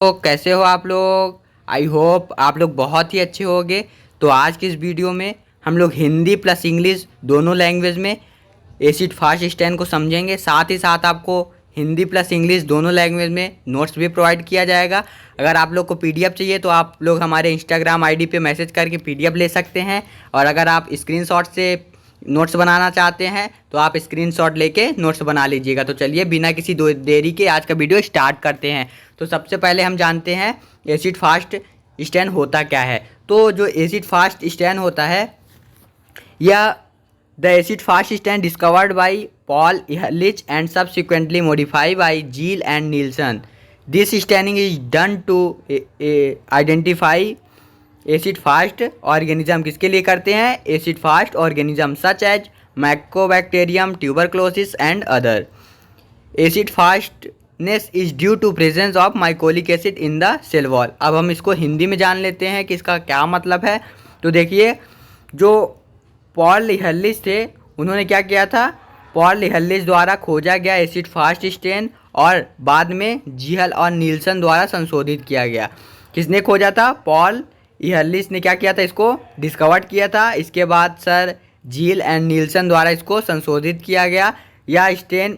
तो कैसे हो आप लोग। आई होप आप लोग बहुत ही अच्छे होंगे। तो आज की इस वीडियो में हम लोग हिंदी प्लस इंग्लिश दोनों लैंग्वेज में एसिड फास्ट स्टैन को समझेंगे। साथ ही साथ आपको हिंदी प्लस इंग्लिश दोनों लैंग्वेज में नोट्स भी प्रोवाइड किया जाएगा। अगर आप लोग को पीडीएफ चाहिए तो आप लोग हमारे इंस्टाग्राम आईडी पे मैसेज करके पीडीएफ ले सकते हैं। और अगर आप स्क्रीनशॉट से नोट्स बनाना चाहते हैं तो आप स्क्रीनशॉट लेके नोट्स बना लीजिएगा। तो चलिए बिना किसी देरी के आज का वीडियो स्टार्ट करते हैं। तो सबसे पहले हम जानते हैं एसिड फास्ट स्टैन होता क्या है। तो जो एसिड फास्ट स्टैन होता है यह the acid fast stain discovered by Paul Ehrlich and subsequently modified by Ziehl and Neelsen. This staining is done to identify acid fast organism. किसके लिए करते हैं? Acid fast organism such as mycobacterium, tuberculosis and other. Acid fastness is due to presence of mycolic acid in the cell wall. अब हम इसको हिंदी में जान लेते हैं कि इसका क्या मतलब है। तो देखिए, जो पॉल इहर्लिच थे उन्होंने क्या किया था, पॉल इहर्लिच द्वारा खोजा गया एसिड फास्ट स्टैन और बाद में जीहल और नील्सन द्वारा संशोधित किया गया। किसने खोजा था? पॉल इहर्लिच ने क्या किया था, इसको डिस्कवर किया था। इसके बाद सर जील एंड नील्सन द्वारा इसको संशोधित किया गया। यह स्टैन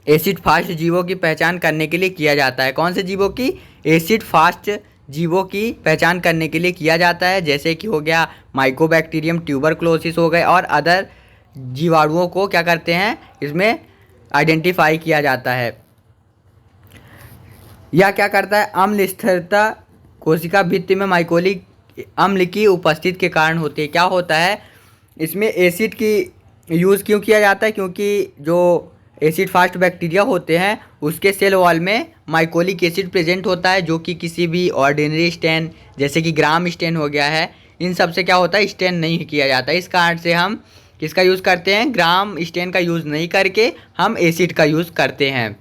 एसिड फास्ट जीवों की पहचान करने के लिए किया जाता है। कौन से जीवों की? एसिड फास्ट जीवों की पहचान करने के लिए किया जाता है, जैसे कि हो गया माइकोबैक्टीरियम, ट्यूबरक्लोसिस हो गए और अदर जीवाणुओं को क्या करते हैं, इसमें आइडेंटिफाई किया जाता है। यह क्या करता है, अम्ल स्थिरता कोशिका भित्ति में माइकोलिक अम्ल की उपस्थिति के कारण होती है। क्या होता है, इसमें एसिड की यूज़ क्यों किया जाता है? क्योंकि जो एसिड फास्ट बैक्टीरिया होते हैं उसके सेल वॉल में माइकोलिक एसिड प्रेजेंट होता है, जो कि किसी भी ऑर्डिनरी स्टैन जैसे कि ग्राम स्टैन हो गया है, इन सब से क्या होता है, स्टैन नहीं किया जाता। इस कारण से हम किसका यूज़ करते हैं, ग्राम स्टैन का यूज़ नहीं करके हम एसिड का यूज़ करते हैं।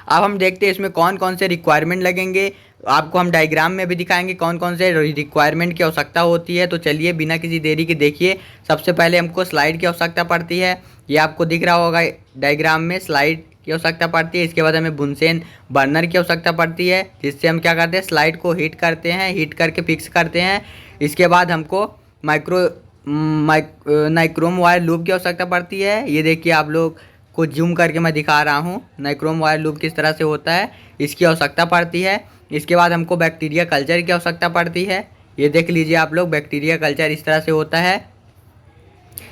अब हम देखते हैं इसमें कौन कौन से रिक्वायरमेंट लगेंगे। आपको हम डायग्राम में भी दिखाएंगे कौन कौन से रिक्वायरमेंट की आवश्यकता होती है। तो चलिए बिना किसी देरी के देखिए, सबसे पहले हमको स्लाइड की आवश्यकता पड़ती है। ये आपको दिख रहा होगा डायग्राम में, स्लाइड की आवश्यकता पड़ती है। इसके बाद हमें बुनसेन बर्नर की आवश्यकता पड़ती है, जिससे हम क्या करते हैं, स्लाइड को हीट करते हैं, हीट करके फिक्स करते हैं। इसके बाद हमको नाइक्रोम वायर लूप की आवश्यकता पड़ती है। ये देखिए, आप लोग को जूम करके मैं दिखा रहा हूँ नाइक्रोम वायर लूप किस तरह से होता है, इसकी आवश्यकता पड़ती है। इसके बाद हमको बैक्टीरिया कल्चर की आवश्यकता पड़ती है। ये देख लीजिए आप लोग, बैक्टीरिया कल्चर इस तरह से होता है।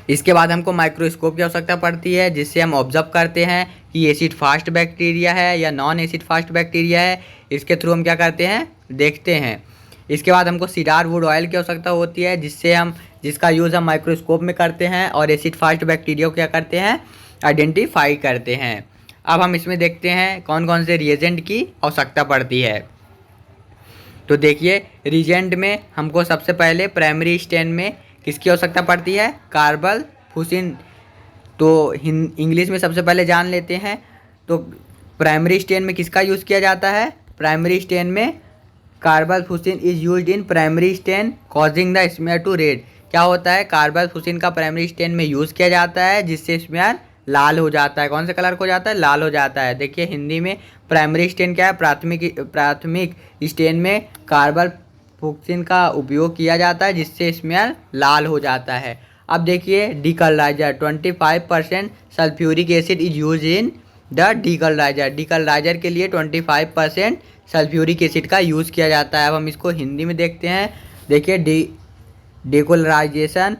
इसके बाद हमको माइक्रोस्कोप की आवश्यकता पड़ती है, जिससे हम ऑब्जर्व करते हैं कि एसिड फास्ट बैक्टीरिया है या नॉन एसिड फास्ट बैक्टीरिया है। इसके थ्रू हम क्या करते हैं, देखते हैं। इसके बाद हमको सीडार वुड ऑयल की आवश्यकता होती है, जिसका यूज़ हम माइक्रोस्कोप में करते हैं और एसिड फास्ट बैक्टीरिया को क्या करते हैं, आइडेंटिफाई करते हैं। अब हम इसमें देखते हैं कौन कौन से रिएजेंट की आवश्यकता पड़ती है। तो देखिए, रिएजेंट में हमको सबसे पहले प्राइमरी स्टैन में किसकी आवश्यकता पड़ती है, कार्बल, फुसिन। तो इंग्लिश में सबसे पहले जान लेते हैं। तो प्राइमरी स्टैन में किसका यूज़ किया जाता है, प्राइमरी स्टैन में carbol fuchsin is used in primary stain causing the smear to red. क्या होता है, कार्बल फुसिन का प्राइमरी स्टैन में यूज़ किया जाता है, जिससे स्मेयर लाल हो जाता है। कौन से कलर को जाता है, लाल हो जाता है। देखिए हिंदी में प्राइमरी स्टेन क्या है, प्राथमिक स्टेन में कार्बल फुक्सिन का उपयोग किया जाता है, जिससे स्मेयर लाल हो जाता है। अब देखिए decolouriser, 25% sulphuric acid is use in the decolouriser. Decolouriser के लिए 25% सल्फ्यूरिक एसिड का यूज़ किया जाता है। अब हम इसको हिंदी में देखते हैं। देखिए डीकलराइजेशन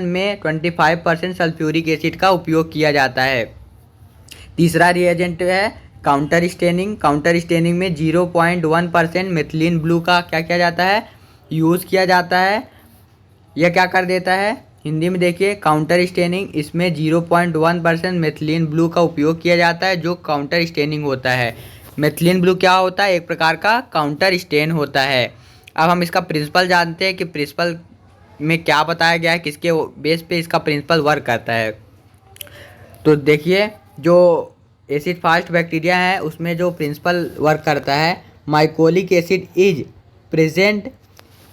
में 25% सल्फ्यूरिक एसिड का उपयोग किया जाता है। तीसरा रिएजेंट है काउंटर स्टेनिंग। काउंटर स्टेनिंग में 0.1% मेथिलीन ब्लू का क्या किया जाता है, यूज़ किया जाता है। यह क्या कर देता है, हिंदी में देखिए काउंटर स्टेनिंग, इसमें 0.1% मेथिलीन ब्लू का उपयोग किया जाता है, जो काउंटर स्टेनिंग होता है। मेथिलीन ब्लू क्या होता है, एक प्रकार का काउंटर स्टेन होता है। अब हम इसका प्रिंसिपल जानते हैं कि प्रिंसिपल में क्या बताया गया है, किसके बेस पे इसका प्रिंसिपल वर्क करता है। तो देखिए, जो एसिड फास्ट बैक्टीरिया है उसमें जो प्रिंसिपल वर्क करता है, mycolic acid is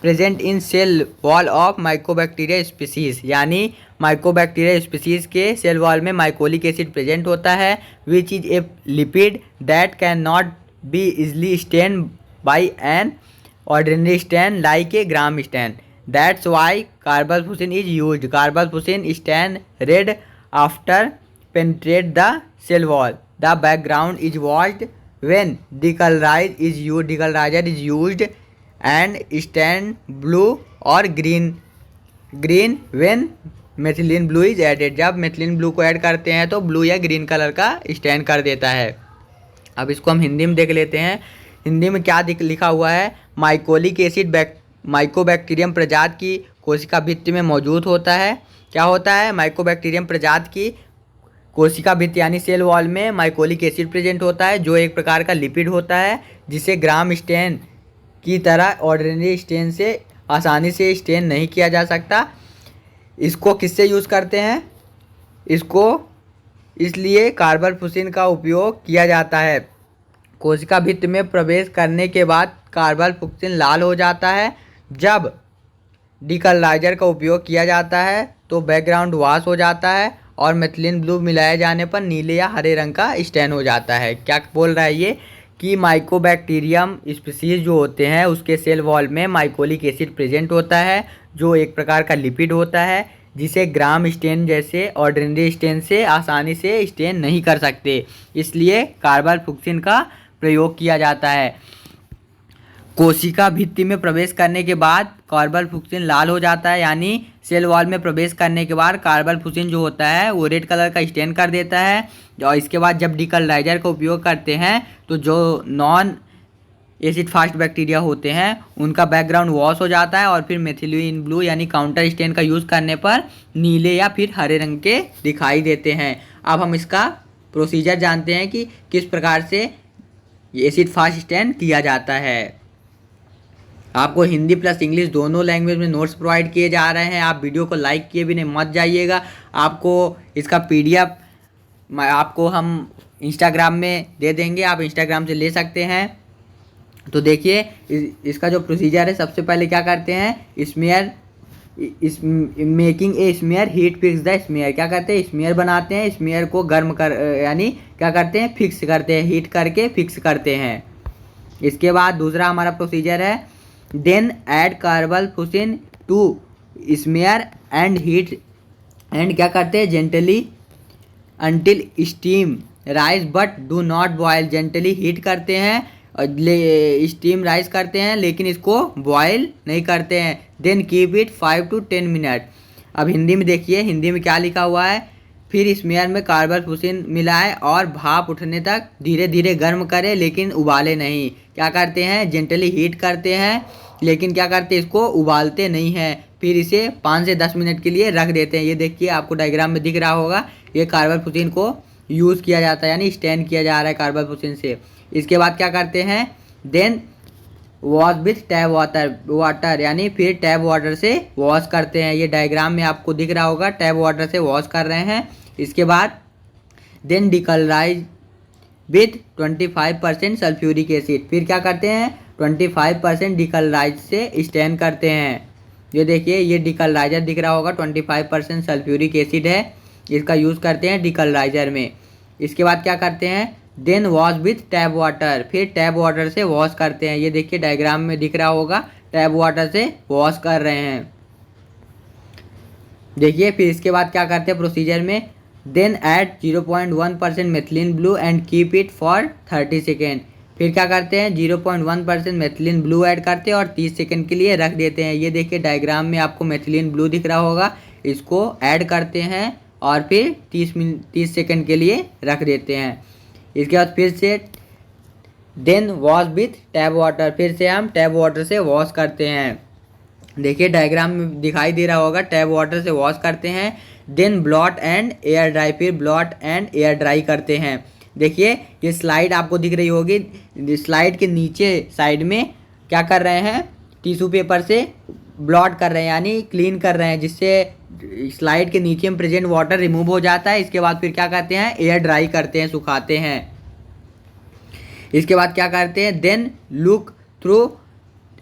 present in cell wall of mycobacteria species. यानी माइकोबैक्टीरिया स्पीसीज के सेल वॉल में माइकोलिक एसिड प्रेजेंट होता है, which is a lipid that can not be easily stained by an ordinary stain like a gram stain. That's why carbol fuchsin is used. Carbol fuchsin stain red after penetrate the cell wall. The background is washed when decolorizer is used, and stain blue or green when methylene blue is added. जब methylene blue को add करते हैं तो blue या green colour का stand कर देता है. अब इसको हम हिंदी में देख लेते हैं. हिंदी में क्या लिखा हुआ है. माइकोलिक एसिड माइकोबैक्टीरियम प्रजाति की कोशिका भित्ति में मौजूद होता है. क्या होता है. माइकोबैक्टीरियम प्रजाति की कोशिका भित्ति यानी सेल वॉल में माइकोलिक एसिड प्रेजेंट होता है, जो एक प्रकार का लिपिड होता है, जिसे ग्राम स्टेन की तरह ऑर्डिनरी स्टेन से आसानी से स्टेन नहीं किया जा सकता. इसको किससे यूज़ करते हैं. इसको इसलिए कार्बल फुक्सिन का उपयोग किया जाता है. कोशिका भित्ति में प्रवेश करने के बाद कार्बल फुक्सिन लाल हो जाता है. जब डिकलराइजर का उपयोग किया जाता है तो बैकग्राउंड वॉश हो जाता है और मेथिलीन ब्लू मिलाए जाने पर नीले या हरे रंग का स्टेन हो जाता है. क्या बोल रहा है ये कि माइकोबैक्टीरियम स्पीसीज जो होते हैं उसके सेल वॉल में माइकोलिक एसिड प्रेजेंट होता है, जो एक प्रकार का लिपिड होता है, जिसे ग्राम स्टेन जैसे ऑर्डिनरी स्टेन से आसानी से स्टेन नहीं कर सकते. इसलिए कार्बल फुक्सिन का प्रयोग किया जाता है. कोशिका भित्ति में प्रवेश करने के बाद कार्बल फुक्सिन लाल हो जाता है, यानी सेल वॉल में प्रवेश करने के बाद कार्बल फुक्सिन जो होता है वो रेड कलर का स्टेन कर देता है. और इसके बाद जब डिकलराइजर का उपयोग करते हैं तो जो नॉन एसिड फास्ट बैक्टीरिया होते हैं उनका बैकग्राउंड वॉश हो जाता है और फिर मेथिलीन ब्लू यानी काउंटर स्टेन का यूज़ करने पर नीले या फिर हरे रंग के दिखाई देते हैं. अब हम इसका प्रोसीजर जानते हैं कि किस प्रकार से एसिड फास्ट स्टेन किया जाता है. आपको हिंदी प्लस इंग्लिश दोनों लैंग्वेज में नोट्स प्रोवाइड किए जा रहे हैं. आप वीडियो को लाइक किए भी नहीं मत जाइएगा. आपको इसका PDF आपको हम इंस्टाग्राम में दे देंगे, आप इंस्टाग्राम से ले सकते हैं. तो देखिए इसका जो प्रोसीजर है, सबसे पहले क्या करते हैं. Smear making a smear heat fix the smear. क्या करते हैं, स्मेयर बनाते हैं. स्मेयर को गर्म कर यानी क्या करते हैं, फिक्स करते हैं, हीट करके फिक्स करते हैं. इसके बाद दूसरा हमारा प्रोसीजर है then add carbol fuchsin to smear and heat and क्या करते हैं gently until steam rise but do not boil. Gently heat करते हैं और स्टीम राइज करते हैं, लेकिन इसको बॉयल नहीं करते हैं. Then keep it 5 to 10 minute. अब हिंदी में देखिए, हिंदी में क्या लिखा हुआ है. फिर स्मेयर में कार्बल फुक्सिन मिलाएं और भाप उठने तक धीरे धीरे गर्म करें, लेकिन उबाले नहीं. क्या करते हैं, जेंटली हीट करते हैं, लेकिन क्या करते हैं, इसको उबालते नहीं हैं. फिर इसे 5 से 10 मिनट के लिए रख देते हैं. ये देखिए आपको डायग्राम में दिख रहा होगा, ये कार्बल फुक्सिन को यूज़ किया जाता है, यानी स्टेन किया जा रहा है कार्बल फुक्सिन से. इसके बाद क्या करते हैं, then wash with tap water यानी फिर टैप वाटर से वॉश करते हैं. ये डायग्राम में आपको दिख रहा होगा, टैप वाटर से वॉश कर रहे हैं. इसके बाद then decolourise with 25% sulphuric acid. फिर क्या करते हैं, 25% डिकलराइज से स्टेन करते हैं. ये देखिए ये डिकलराइजर दिख रहा होगा, 25% सल्फ्यूरिक एसिड है, इसका यूज़ करते हैं डिकलराइजर में. इसके बाद क्या करते हैं, then wash with tap water. फिर टैप वाटर से वॉश करते हैं. ये देखिए डायग्राम में दिख रहा होगा, टैप वाटर से वॉश कर रहे हैं. देखिए फिर इसके बाद क्या करते हैं प्रोसीजर में, then add 0.1% methylene blue and keep it for 30 second. फिर क्या करते हैं, 0.1% मेथिलीन ब्लू ऐड करते हैं और 30 सेकेंड के लिए रख देते हैं. ये देखिए डायग्राम में आपको मेथिलीन ब्लू दिख रहा होगा, इसको ऐड करते हैं और फिर 30 सेकेंड के लिए रख देते हैं. इसके बाद फिर से then wash with tap water. फिर से हम टैप वाटर से वॉश करते हैं. देखिए डायग्राम में दिखाई दे रहा होगा, टैप वाटर से वॉश करते हैं. Then blot and air dry. फिर ब्लॉट एंड एयर ड्राई करते हैं. देखिए ये स्लाइड आपको दिख रही होगी, स्लाइड के नीचे साइड में क्या कर रहे हैं, टिश्यू पेपर से ब्लॉट कर रहे हैं यानी क्लीन कर रहे हैं, जिससे स्लाइड के नीचे में प्रेजेंट वाटर रिमूव हो जाता है. इसके बाद फिर क्या करते हैं, एयर ड्राई करते हैं, सुखाते हैं. इसके बाद क्या करते हैं, then look through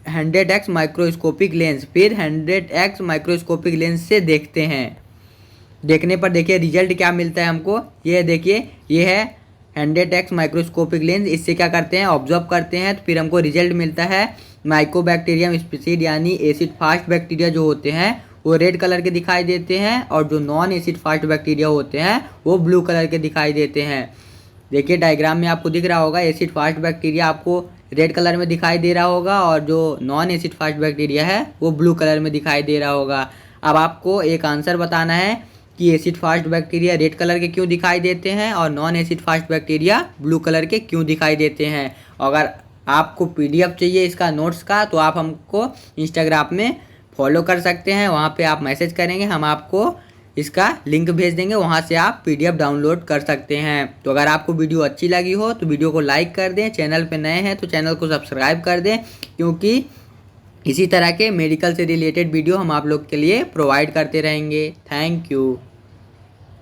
100x microscopic lens. फिर 100x माइक्रोस्कोपिक लेंस से देखते हैं. देखने पर देखिए रिजल्ट क्या मिलता है हमको. ये देखिए ये है 100x माइक्रोस्कोपिक लेंस, इससे क्या करते हैं, ऑब्जर्व करते हैं, तो फिर हमको रिजल्ट मिलता है माइकोबैक्टीरियम स्पीसीड यानी एसिड फास्ट बैक्टीरिया जो होते हैं वो रेड कलर के दिखाई देते हैं और जो नॉन एसिड फास्ट बैक्टीरिया होते हैं वो ब्लू कलर के दिखाई देते हैं। देखिए डायग्राम में आपको दिख रहा होगा, एसिड फास्ट बैक्टीरिया आपको रेड कलर में दिखाई दे रहा होगा और जो नॉन एसिड फास्ट बैक्टीरिया है वो ब्लू कलर में दिखाई दे रहा होगा। अब आपको एक आंसर बताना है कि acid fast bacteria red colour के क्यों दिखाई देते हैं और non acid fast bacteria blue colour के क्यों दिखाई देते हैं। अगर आपको पीडीएफ चाहिए इसका नोट्स का तो आप हमको इंस्टाग्राम में फॉलो कर सकते हैं, वहाँ पे आप मैसेज करेंगे, हम आपको इसका लिंक भेज देंगे, वहाँ से आप पीडीएफ डाउनलोड कर सकते हैं। तो अगर आपको वीडियो अच्छी लगी हो तो वीडियो को लाइक कर दें, चैनल पे नए हैं तो चैनल को सब्सक्राइब कर दें, क्योंकि इसी तरह के मेडिकल से रिलेटेड वीडियो हम आप लोग के लिए प्रोवाइड करते रहेंगे। Thank you.